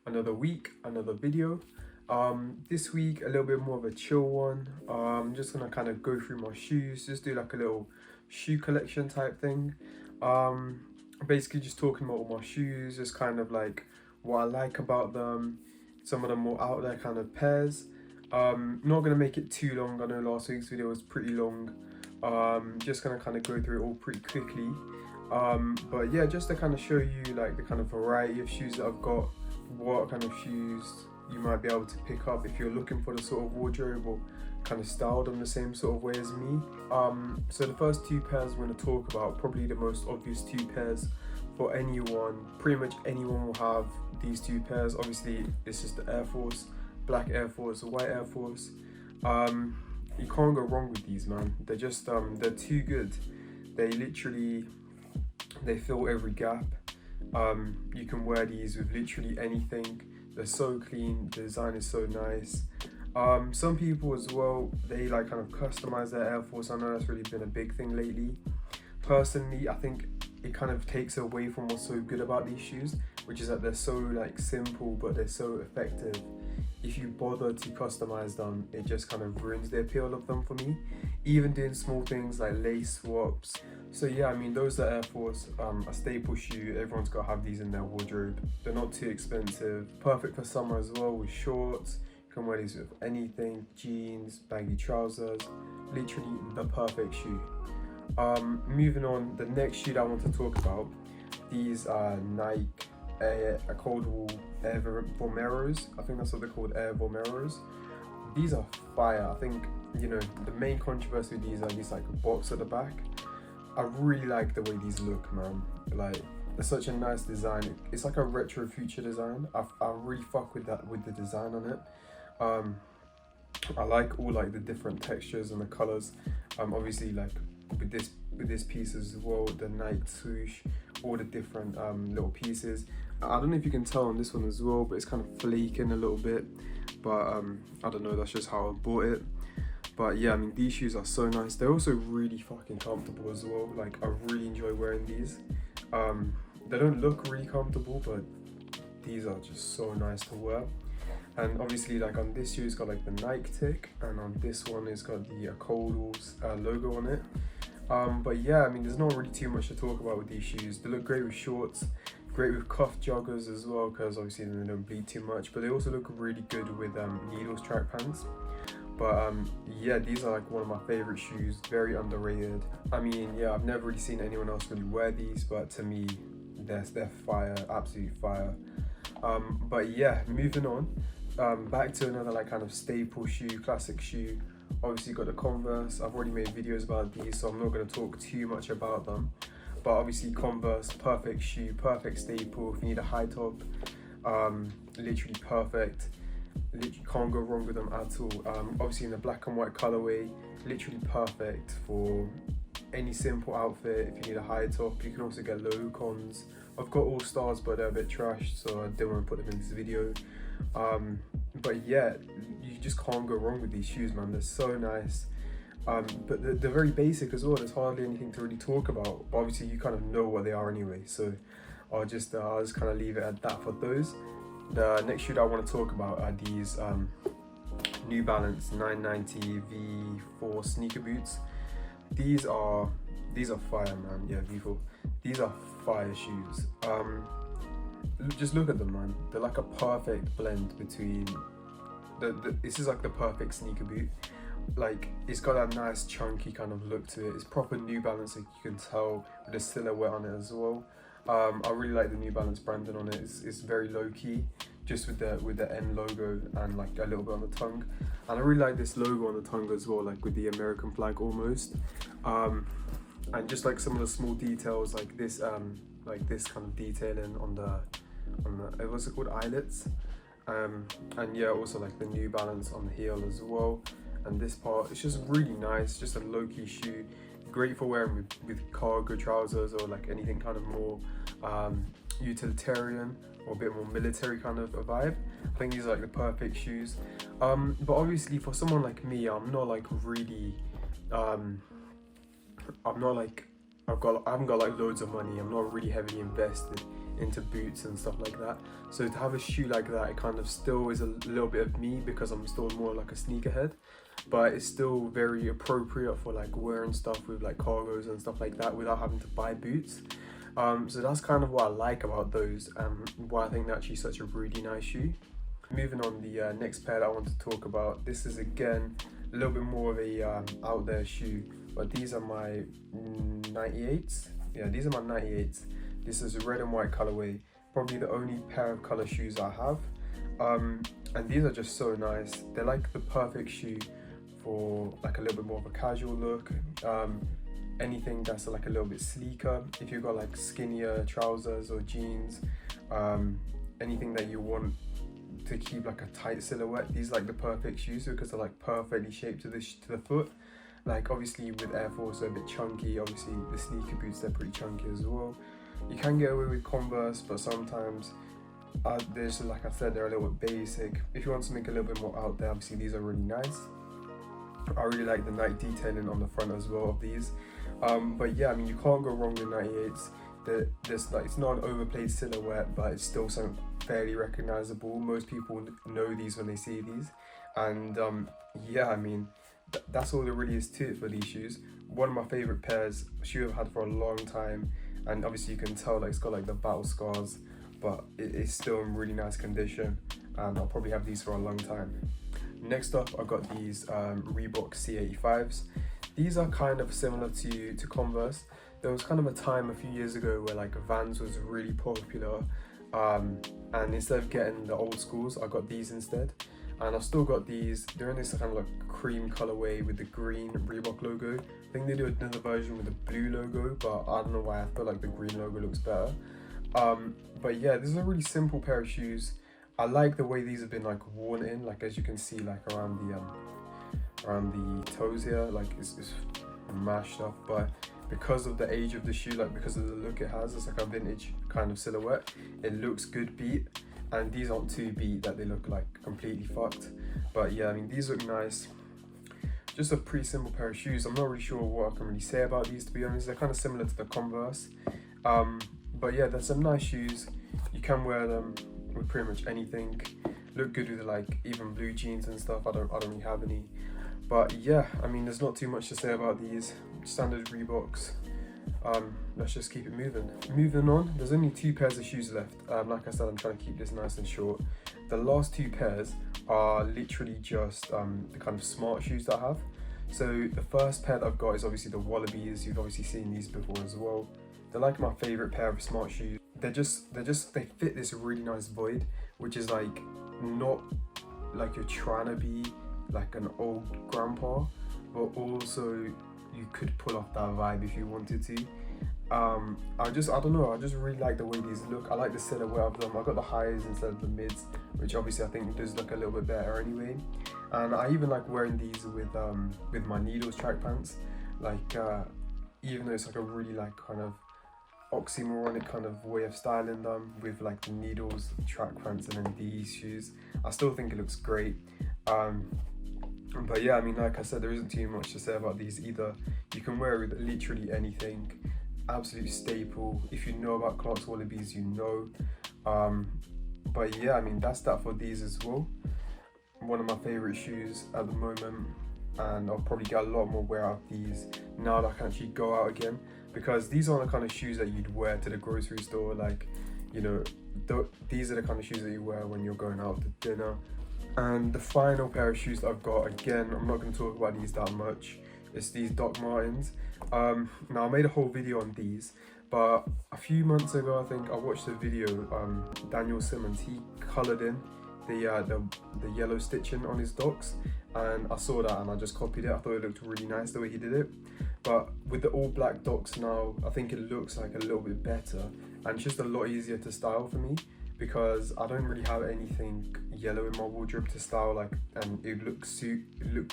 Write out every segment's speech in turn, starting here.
another week, another video. This week a little bit more of a chill one. I'm just gonna kind of go through my shoes, just do like a little shoe collection type thing. Basically just talking about all my shoes, just kind of like what I like about them, some of the more out there kind of pairs. Not gonna make it too long. I know last week's video was pretty long. Just gonna kind of go through it all pretty quickly. But yeah, just to kind of show you like the kind of variety of shoes that I've got, what kind of shoes you might be able to pick up if you're looking for the sort of wardrobe or kind of styled in the same sort of way as me. So the first two pairs we're going to talk about, probably the most obvious two pairs for anyone. Pretty much anyone will have these two pairs. Obviously this is the Air Force, black Air Force, white Air Force. You can't go wrong with these, man. They're just they're too good. They fill every gap. You can wear these with literally anything. They're so clean, the design is so nice. Some people as well, they like kind of customize their Air Force. I know that's really been a big thing lately. Personally, I think it kind of takes away from what's so good about these shoes, which is that they're so like simple, but they're so effective. If you bother to customize them, it just kind of ruins the appeal of them for me. Even doing small things like lace swaps. So yeah, I mean, those are Air Force, a staple shoe. Everyone's got to have these in their wardrobe. They're not too expensive. Perfect for summer as well with shorts. You can wear these with anything, jeans, baggy trousers. Literally the perfect shoe. Moving on, the next shoe that I want to talk about, these are Nike cold wool Air Vomeros. I think that's what they're called, Air Vomeros. These are fire. I think, you know, the main controversy with these are these like box at the back. I really like the way these look, man. Like, it's such a nice design. It's like a retro future design. I really fuck with that, with the design on it. I like all like the different textures and the colors. Obviously like with this piece as well, the Nike swoosh, all the different little pieces. I don't know if you can tell on this one as well, but it's kind of flaking a little bit. But I don't know, that's just how I bought it. But yeah, I mean, these shoes are so nice. They're also really fucking comfortable as well. Like, I really enjoy wearing these. They don't look really comfortable, but these are just so nice to wear. And obviously, like on this shoe, it's got like the Nike tick, and on this one, it's got the Cold Wolves logo on it. But yeah, I mean, there's not really too much to talk about with these shoes. They look great with shorts, great with cuff joggers as well, because obviously they don't bleed too much. But they also look really good with needles track pants. But yeah, these are like one of my favorite shoes, very underrated. I mean, yeah, I've never really seen anyone else really wear these, but to me, they're fire, absolute fire. But yeah, moving on, back to another like kind of staple shoe, classic shoe. Obviously got the Converse. I've already made videos about these, so I'm not going to talk too much about them. But obviously Converse, perfect shoe, perfect staple. If you need a high top, literally perfect. Literally can't go wrong with them at all. Obviously in the black and white colorway, literally perfect for any simple outfit. If you need a high top, you can also get low cons. I've got all stars, but they're a bit trashed, so I didn't want to put them in this video. But yeah, you just can't go wrong with these shoes, man. They're so nice. But they're very basic as well. There's hardly anything to really talk about. But obviously you kind of know what they are anyway, so I'll just kind of leave it at that for those. The next shoe that I want to talk about are these New Balance 990 V4 sneaker boots. These are fire, man. Yeah, V4. These are fire shoes. Just look at them, man. They're like a perfect blend between this is like the perfect sneaker boot. Like, it's got that nice chunky kind of look to it. It's proper New Balance, like you can tell with the silhouette on it as well. I really like the New Balance branding on it. It's very low key, just with the N logo and like a little bit on the tongue. And I really like this logo on the tongue as well, like with the American flag almost. And just like some of the small details, like this kind of detailing on the what's it called, eyelets. And yeah, also like the New Balance on the heel as well. And this part, it's just really nice, just a low-key shoe. Great for wearing with cargo trousers or like anything kind of more utilitarian or a bit more military kind of a vibe. I think these are like the perfect shoes. But obviously for someone like me, I'm not like really, I'm not like, I haven't got like loads of money. I'm not really heavily invested into boots and stuff like that. So to have a shoe like that, it kind of still is a little bit of me because I'm still more like a sneakerhead, but it's still very appropriate for like wearing stuff with like cargos and stuff like that without having to buy boots. So that's kind of what I like about those, and why I think they're actually such a really nice shoe. Moving on, the next pair that I want to talk about, this is again a little bit more of a out there shoe, but these are my 98s. Yeah, these are my 98s. This is a red and white colorway, probably the only pair of color shoes I have. And these are just so nice. They're like the perfect shoe for like a little bit more of a casual look. Anything that's like a little bit sleeker. If you've got like skinnier trousers or jeans, anything that you want to keep like a tight silhouette, these are like the perfect shoes because they're like perfectly shaped to the foot. Like obviously with Air Force they're a bit chunky, obviously the sneaker boots they're pretty chunky as well. You can get away with Converse, but sometimes there's, like I said, they're a little bit basic. If you want something a little bit more out there, obviously these are really nice. I really like the night detailing on the front as well of these. But yeah, I mean, you can't go wrong with 98s. There's like, it's not an overplayed silhouette, but it's still something fairly recognizable. Most people know these when they see these, and yeah, I mean, that's all there really is to it for these shoes. One of my favorite pairs, shoe I've had for a long time, and obviously you can tell like it's got like the battle scars, but it's still in really nice condition, and I'll probably have these for a long time. Next up, I've got these Reebok C85s. These are kind of similar to Converse. There was kind of a time a few years ago where like Vans was really popular, and instead of getting the old schools, I got these instead. And I've still got these. They're in this kind of like cream colorway with the green Reebok logo. I think they do another version with the blue logo, but I don't know why I feel like the green logo looks better. But yeah, this is a really simple pair of shoes. I like the way these have been like worn in, like as you can see, like around the toes here, like it's mashed up, but because of the age of the shoe, like because of the look it has, it's like a vintage kind of silhouette. It looks good beat, and these aren't too beat that they look like completely fucked. But yeah, I mean, these look nice. Just a pretty simple pair of shoes. I'm not really sure what I can really say about these, to be honest. They're kind of similar to the Converse, but yeah, they're some nice shoes. You can wear them with pretty much anything. Look good with like even blue jeans and stuff. I don't really have any, but yeah, I mean, there's not too much to say about these standard Reeboks. Let's just keep it moving. Moving on, there's only 2 pairs of shoes left. Like I said, I'm trying to keep this nice and short. The last 2 pairs are literally just the kind of smart shoes that I have. So the first pair that I've got is obviously the Wallabies. You've obviously seen these before as well. They're like my favorite pair of smart shoes. They fit this really nice void, which is like not like you're trying to be like an old grandpa, but also you could pull off that vibe if you wanted to. I don't know, I just really like the way these look. I like the silhouette of them. I got the highs instead of the mids, which obviously I think does look a little bit better anyway. And I even like wearing these with my Needles track pants. Like even though it's like a really like kind of oxymoronic kind of way of styling them with like the Needles track pants and then these shoes, I still think it looks great. But yeah, I mean, like I said, there isn't too much to say about these either. You can wear it with literally anything. Absolute staple. If you know about Clark's Wallabies, you know. But yeah, I mean, that's that for these as well. One of my favorite shoes at the moment, and I'll probably get a lot more wear out of these now that I can actually go out again, because these aren't the kind of shoes that you'd wear to the grocery store. Like, you know, these are the kind of shoes that you wear when you're going out to dinner. And the final pair of shoes that I've got, again, I'm not going to talk about these that much. It's these Doc Martens. Now I made a whole video on these, but a few months ago, I think I watched a video. Daniel Simmons, he coloured in the yellow stitching on his Docs, and I saw that and I just copied it. I thought it looked really nice the way he did it. But with the all black Docs now, I think it looks like a little bit better, and it's just a lot easier to style for me, because I don't really have anything yellow in my wardrobe to style, like, and it look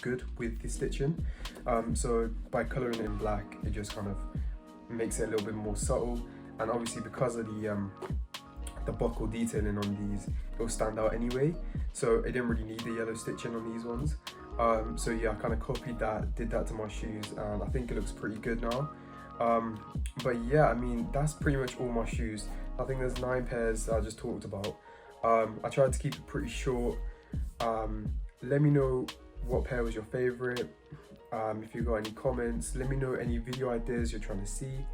good with the stitching. So by colouring it in black, it just kind of makes it a little bit more subtle, and obviously because of the buckle detailing on these, it'll stand out anyway. So it didn't really need the yellow stitching on these ones. So yeah, I kind of copied that, did that to my shoes, and I think it looks pretty good now. But yeah, I mean, that's pretty much all my shoes. I think there's 9 pairs that I just talked about. I tried to keep it pretty short. Let me know what pair was your favorite. If you got any comments, let me know any video ideas you're trying to see.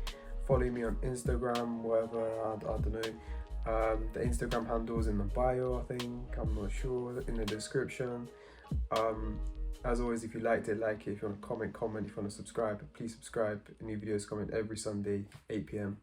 Follow me on Instagram, whatever, I don't know. The Instagram handle is in the bio, I think, I'm not sure, in the description. As always, if you liked it, like it. If you want to comment. If you want to subscribe, please subscribe. New videos coming every Sunday, 8 p.m.